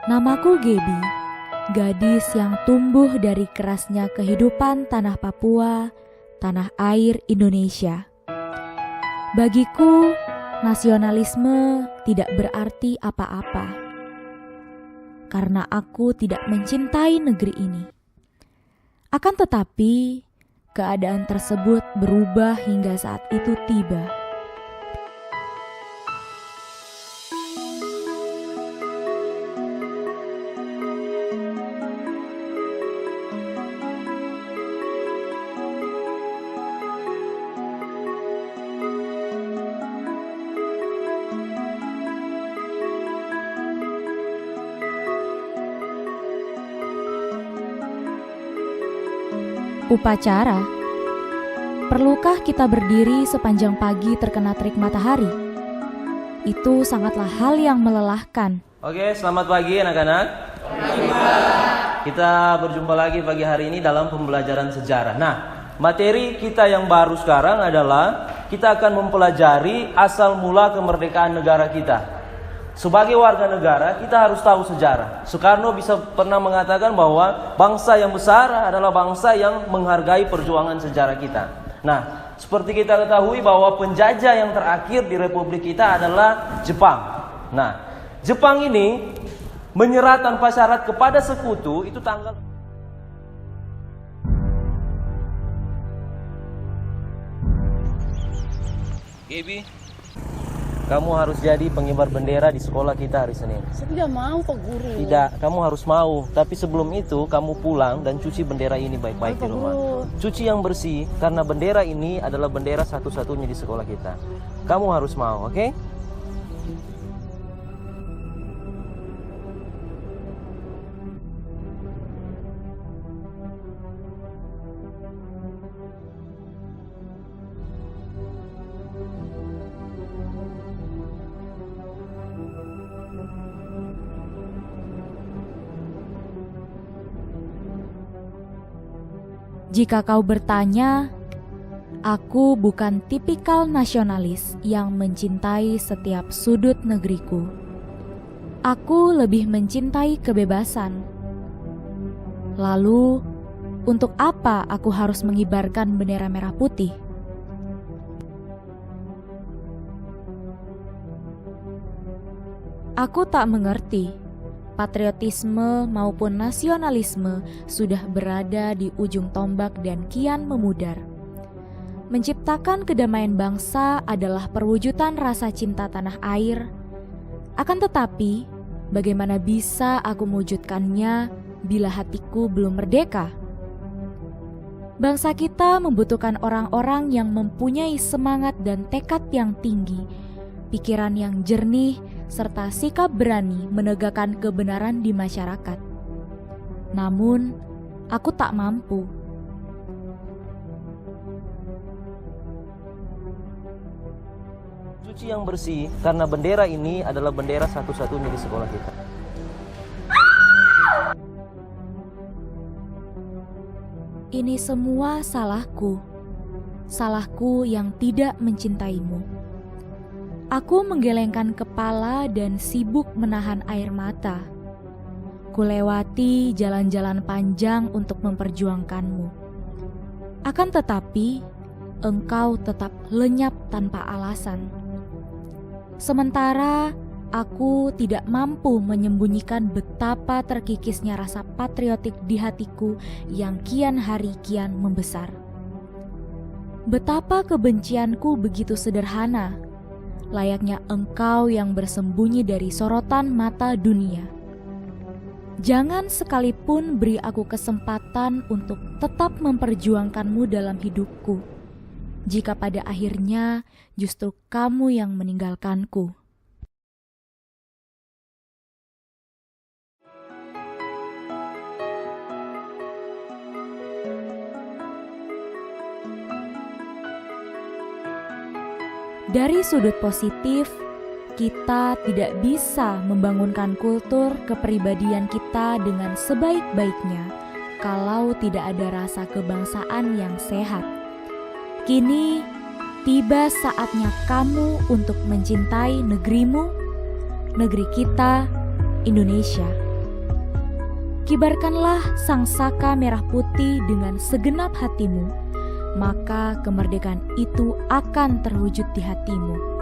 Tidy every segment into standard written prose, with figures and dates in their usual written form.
Namaku Gaby, gadis yang tumbuh dari kerasnya kehidupan tanah Papua, tanah air Indonesia. Bagiku, nasionalisme tidak berarti apa-apa, karena aku tidak mencintai negeri ini. Akan tetapi, keadaan tersebut berubah hingga saat itu tiba. Upacara. Perlukah kita berdiri sepanjang pagi terkena terik matahari? Itu sangatlah hal yang melelahkan. Oke, selamat pagi anak-anak. Kita berjumpa lagi pagi hari ini dalam pembelajaran sejarah. Nah, materi kita yang baru sekarang adalah kita akan mempelajari asal mula kemerdekaan negara kita. Sebagai warga negara, kita harus tahu sejarah. Soekarno bisa pernah mengatakan bahwa bangsa yang besar adalah bangsa yang menghargai perjuangan sejarah kita. Nah, seperti kita ketahui bahwa penjajah yang terakhir di Republik kita adalah Jepang. Nah, Jepang ini menyerah tanpa syarat kepada sekutu itu tanggal Gaby, kamu harus jadi pengibar bendera di sekolah kita hari Senin. Saya tidak mau Pak Guru. Tidak, kamu harus mau. Tapi sebelum itu kamu pulang dan cuci bendera ini baik-baik di rumah. Cuci yang bersih, karena bendera ini adalah bendera satu-satunya di sekolah kita. Kamu harus mau, oke? Jika kau bertanya, aku bukan tipikal nasionalis yang mencintai setiap sudut negeriku. Aku lebih mencintai kebebasan. Lalu, untuk apa aku harus mengibarkan bendera merah putih? Aku tak mengerti. Patriotisme maupun nasionalisme sudah berada di ujung tombak dan kian memudar. Menciptakan kedamaian bangsa adalah perwujudan rasa cinta tanah air. Akan tetapi, bagaimana bisa aku mewujudkannya bila hatiku belum merdeka? Bangsa kita membutuhkan orang-orang yang mempunyai semangat dan tekad yang tinggi, pikiran yang jernih, serta sikap berani menegakkan kebenaran di masyarakat. Namun, aku tak mampu. Cuci yang bersih, karena bendera ini adalah bendera satu-satunya di sekolah kita. Ini semua salahku. Salahku yang tidak mencintaimu. Aku menggelengkan kepala dan sibuk menahan air mata. Kulewati jalan-jalan panjang untuk memperjuangkanmu. Akan tetapi, engkau tetap lenyap tanpa alasan. Sementara aku tidak mampu menyembunyikan betapa terkikisnya rasa patriotik di hatiku yang kian hari kian membesar. Betapa kebencianku begitu sederhana, layaknya engkau yang bersembunyi dari sorotan mata dunia. Jangan sekalipun beri aku kesempatan untuk tetap memperjuangkanmu dalam hidupku, jika pada akhirnya justru kamu yang meninggalkanku. Dari sudut positif, kita tidak bisa membangunkan kultur kepribadian kita dengan sebaik-baiknya kalau tidak ada rasa kebangsaan yang sehat. Kini, tiba saatnya kamu untuk mencintai negerimu, negeri kita, Indonesia. Kibarkanlah sang saka merah putih dengan segenap hatimu, maka kemerdekaan itu akan terwujud di hatimu.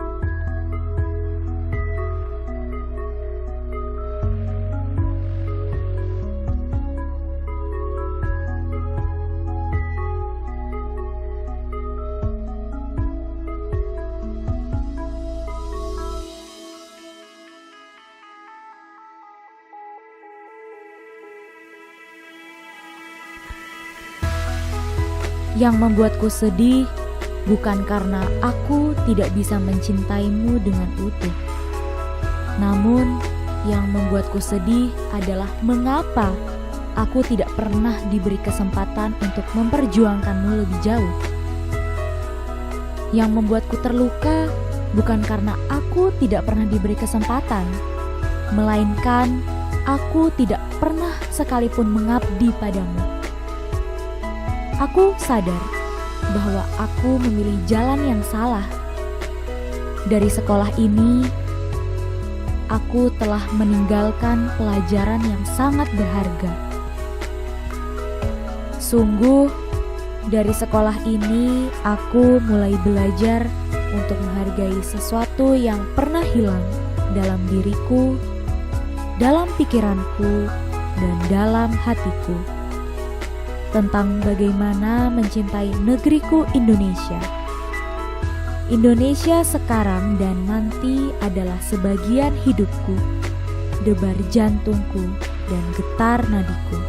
Yang membuatku sedih bukan karena aku tidak bisa mencintaimu dengan utuh. Namun, yang membuatku sedih adalah mengapa aku tidak pernah diberi kesempatan untuk memperjuangkanmu lebih jauh. Yang membuatku terluka bukan karena aku tidak pernah diberi kesempatan, melainkan aku tidak pernah sekalipun mengabdi padamu. Aku sadar bahwa aku memilih jalan yang salah. Dari sekolah ini, aku telah meninggalkan pelajaran yang sangat berharga. Sungguh, dari sekolah ini aku mulai belajar untuk menghargai sesuatu yang pernah hilang dalam diriku, dalam pikiranku, dan dalam hatiku. Tentang bagaimana mencintai negeriku Indonesia. Indonesia sekarang dan nanti adalah sebagian hidupku, debar jantungku, dan getar nadiku.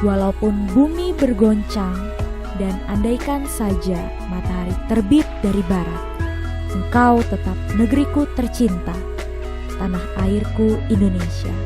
Walaupun bumi bergoncang dan andaikan saja matahari terbit dari barat, engkau tetap negeriku tercinta, tanah airku Indonesia.